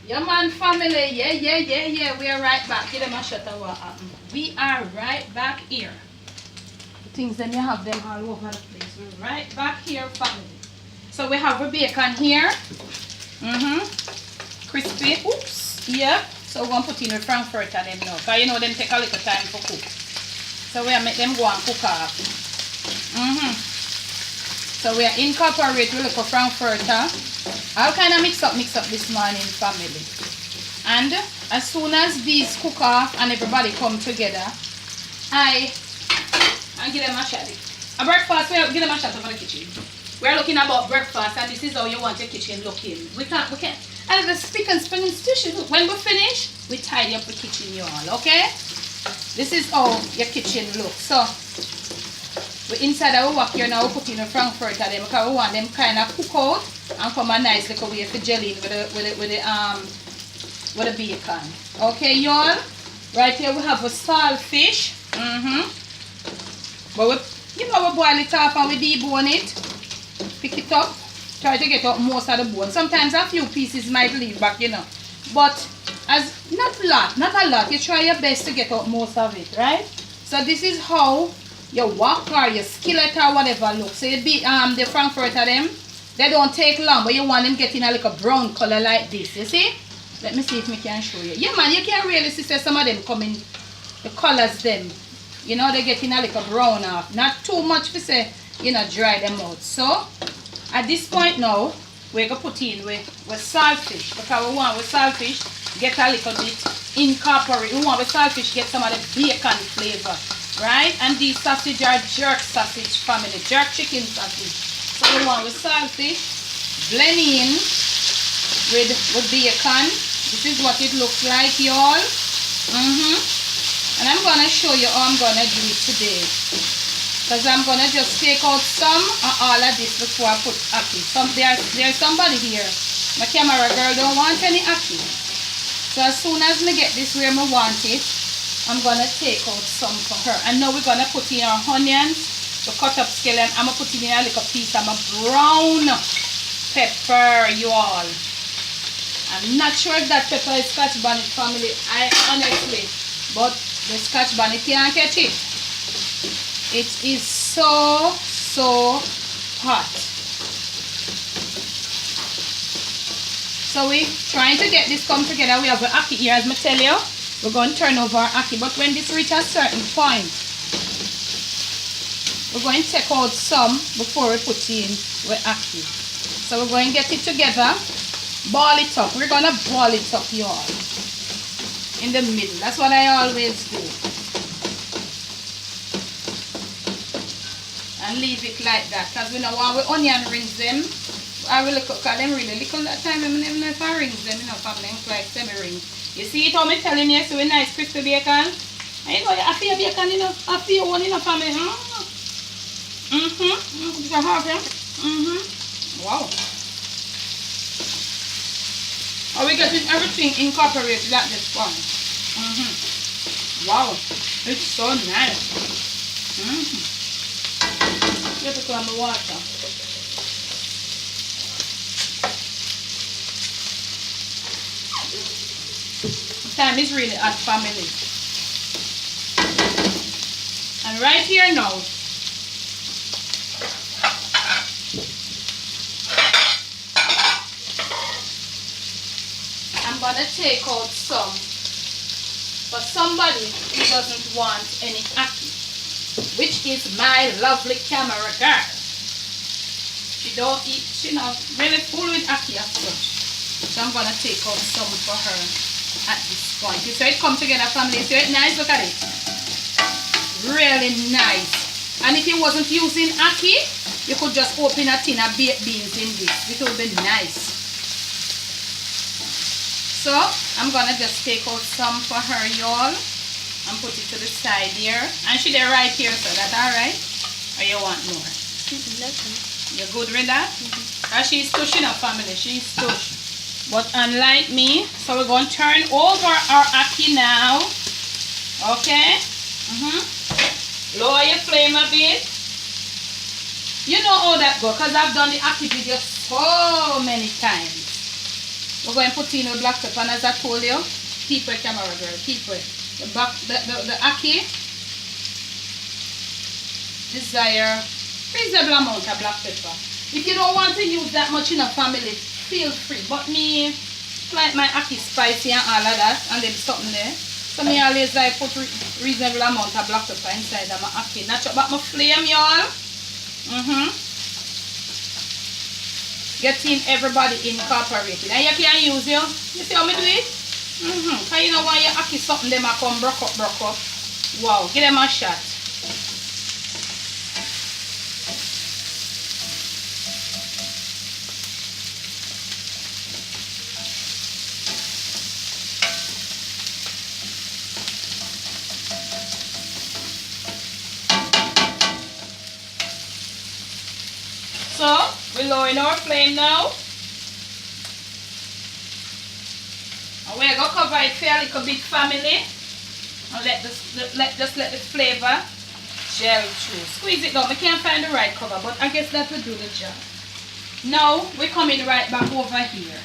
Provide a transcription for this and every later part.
Yeah, man, family. Yeah. We are right back. Give them a shot of what happened. We are right back here. The things then you have them all over the place. We're right back here, family. So we have a bacon here. Crispy. Oops. Yeah. So we're going to put in the frankfurter them now. Because you know them take a little time to cook. So we are make them go and cook off. So we are incorporate with little frankfurter. I'll kind of mix up this morning, family. And as soon as these cook off and everybody come together, I give them a shot. A breakfast, we give them a shot over the kitchen. We're looking about breakfast, and this is how you want your kitchen looking. We can't. And the spick and span institution. When we finish, we tidy up the kitchen, y'all. Okay? This is how your kitchen looks. So we inside our work here now. We put in a frankfurter them because we want them kind of cook out and come a nice little way for jelly with the bacon. Okay, y'all. Right here we have a saltfish. But we boil it off and we debone it. Pick it up. Try to get out most of the bone. Sometimes a few pieces might leave back, But as not a lot. You try your best to get out most of it, right? So this is how your wok or your skillet or whatever looks. So the frankfurter them, they don't take long, but you want them getting a little brown color like this. You see? Let me see if I can show you. Yeah, man, you can really see some of them coming. The colors them, they're getting a little brown off. Not too much to say, dry them out. So at this point now, we're going to put in with saltfish. Because we want with saltfish get a little bit incorporate. We want with saltfish get some of the bacon flavor. Right? And these sausage are jerk sausage family. Jerk chicken sausage. So we want with saltfish. Blend in with bacon. This is what it looks like, y'all. And I'm going to show you how I'm going to do it today. Because I'm going to just take out some of all of this before I put ackee. There's somebody here. My camera girl don't want any ackee. So as soon as I get this where I want it, I'm going to take out some for her. And now we're going to put in our onions, the cut up scallion. I'm going to put in a little piece of my brown pepper, you all. I'm not sure if that pepper is Scotch bonnet family, honestly. But the Scotch bonnet can't catch it. It is so hot. So we're trying to get this come together. We have the ackee here, as I tell you. We're going to turn over our ackee. But when this reaches a certain point, we're going to take out some before we put in the ackee. So we're going to get it together, ball it up. We're going to ball it up, y'all, in the middle. That's what I always do. And leave it like that. Because we know when we onion rings them, I will cook them really little that time. I don't know if I rings them, family, like semi-rings. You see it how I'm telling you, so a nice crispy bacon. And you feel bacon, I feel one, family. You can have them. Wow. Are we getting everything incorporated at this point? Wow. It's so nice. Get it on the water. Time is really hot, family. And right here now, I'm gonna take out some for somebody who doesn't want any ackee, which is my lovely camera girl. She don't eat, she not really full with ackee as such. So I'm gonna take out some for her at this point. You see it come together, family. You see it nice? Look at it. Really nice. And if you wasn't using ackee, you could just open a tin of baked beans in this. It will be nice. So I'm gonna just take out some for her, y'all, and put it to the side here. And she there right here, so that's alright? Or you want more? You're good with that? And she's tushing up, family. She's tush. But unlike me, so we're going to turn over our ackee now. Okay? Lower your flame a bit. You know how that goes, because I've done the ackee video so many times. We're going to put in the black pepper, and as I told you, keep it, camera girl, keep it. The ackee desire reasonable amount of black pepper. If you don't want to use that much in a family, feel free. But me like my ackee spicy and all of that, and then something there. So me always like put reasonable amount of black pepper inside of my ackee. Not chop back my flame, y'all. Getting everybody incorporated. And you can use you see how me do it? Because you know when you ackee something, them a come broke up. Wow, give them a shot. So, we're lowering our flame now. And we're going to cover it for a little bit, family. And just let the flavor gel through. Squeeze it down. We can't find the right cover, but I guess that will do the job. Now, we're coming right back over here.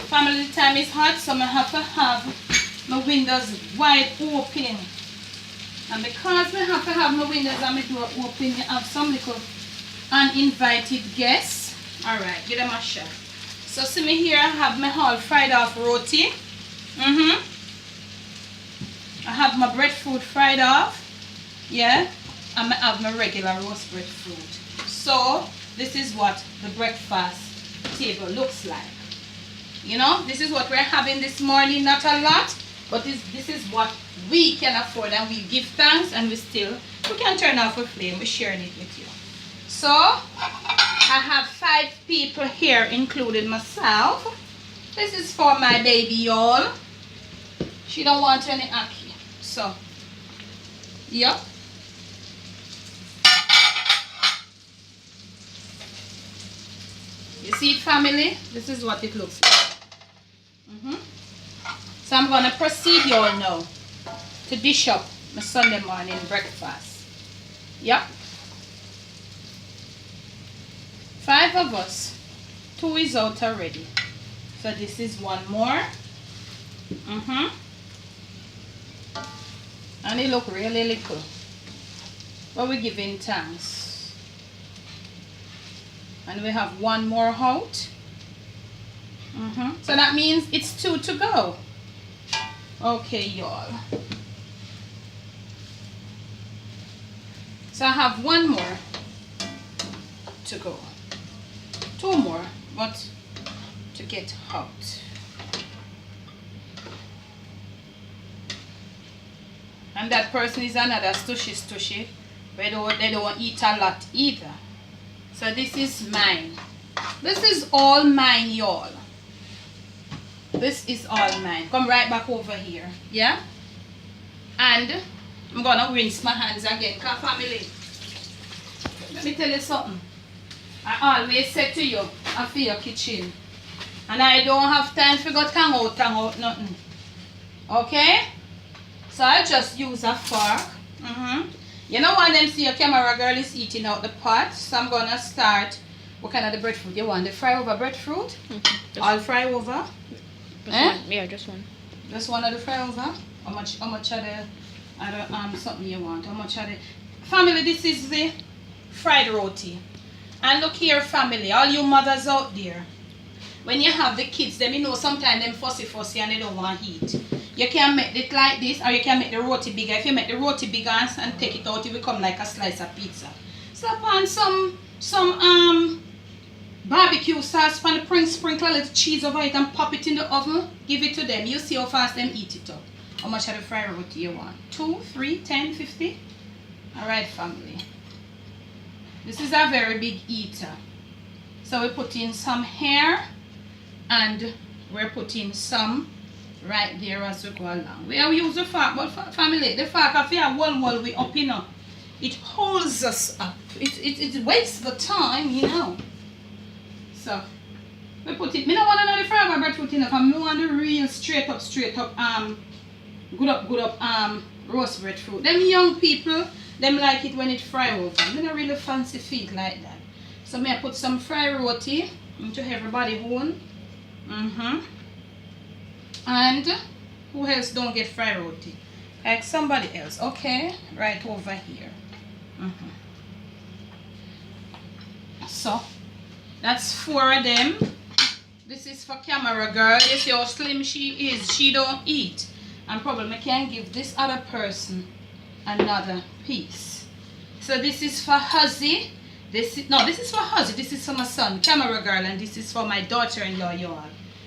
Family, the time is hot, so I have to have my windows wide open. And because I have to have my windows and my door open, you have some little uninvited guests. Alright, give them a shot. So see me here, I have my whole fried off roti. I have my breadfruit fried off. Yeah. And I have my regular roast breadfruit. So this is what the breakfast table looks like. You know, this is what we're having this morning. Not a lot, but this is what we can afford, and we give thanks, and we can turn off the flame. We're sharing it with you. So I have 5 people here, including myself. This is for my baby, y'all. She don't want any ackee. So, yep. You see it, family? This is what it looks like. So I'm going to proceed, y'all now, to dish up my Sunday morning breakfast. Yep. 5 of us. 2 is out already. So this is 1 more. And it look really little. But we're giving thanks. And we have 1 more out. So that means it's 2 to go. Okay, y'all. So I have 1 more to go. 2 more, but to get out. And that person is another stushy. They don't eat a lot either. So this is mine. This is all mine, y'all. This is all mine. Come right back over here. Yeah? And I'm gonna rinse my hands again. Cause family, let me tell you something. I always say to you, I feel your kitchen. And I don't have time for go tang out, nothing. Okay? So I just use a fork. You know when them see your camera girl is eating out the pot. So I'm gonna start. What kind of the breadfruit you want? The fry over breadfruit? All fry over? One. Yeah, just one. Just one of the fry over? How much of the something you want? How much of the family? This is the fried roti. And look here, family, all you mothers out there. When you have the kids, them you know sometimes them fussy and they don't want to eat. You can make it like this, or you can make the roti bigger. If you make the roti bigger and take it out, it will come like a slice of pizza. Slap on some barbecue sauce, sprinkle a little cheese over it and pop it in the oven. Give it to them. You see how fast them eat it up. How much of the fried roti you want? 2, 3, 10, 50? Alright, family. This is a very big eater. So we put in some here, and we're putting some right there as we go along. We have used the fork, but family, the fork if you have one we up, you know, it holds us up. It wastes the time, you know. So we put it. Me don't want another fry over breadfruit enough. I want the real straight up good up roast breadfruit. Them young people, them like it when it fry over. They don't really fancy feet like that. So may I put some fried roti into everybody own. And who else don't get fried roti? Like somebody else. Okay, right over here. So that's 4 of them. This is for camera girl. You see how slim she is. She don't eat. And probably I can give this other person another piece. So this is for Huzzy. This is for Huzzy. This is for my son, camera girl, and this is for my daughter-in-law, y'all.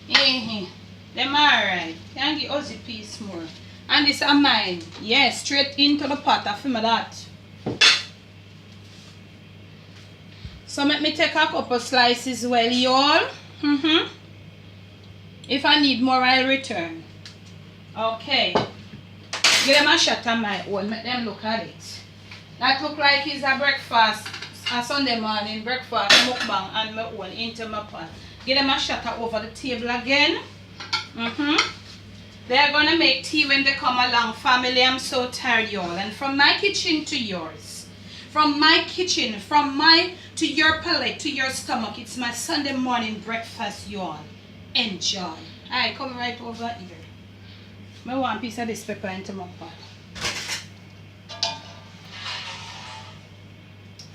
Them alright. Can give Huzzy a piece more. And this are mine. Yes, straight into the pot. I feel that. So let me take a couple slices well, y'all. If I need more, I'll return. Okay. Give them a shot of my own. Make them look at it. That look like it's a breakfast, a Sunday morning breakfast mukbang and my own into my pot. Give them a shot over the table again. They're gonna make tea when they come along, family. I'm so tired, y'all. And from my kitchen to yours, from my kitchen, to your palate, to your stomach, it's my Sunday morning breakfast, y'all. Enjoy. Alright, come right over here. I want a piece of this pepper into my pot.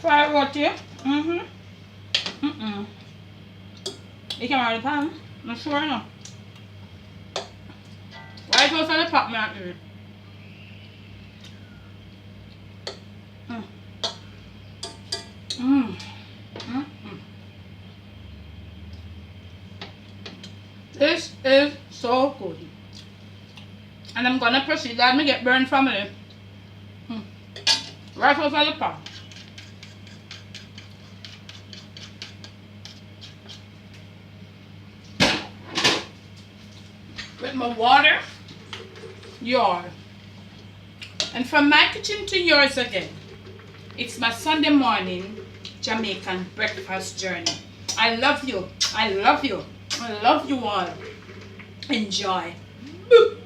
Fried roti. You can already pan. I'm sure enough. Right over the pot, man. This is so good. And I'm gonna proceed. Let me get burned family. Right over the pot. With my water, yours. And from my kitchen to yours again. It's my Sunday morning Jamaican breakfast journey. I love you. I love you. I love you all. Enjoy. Boop.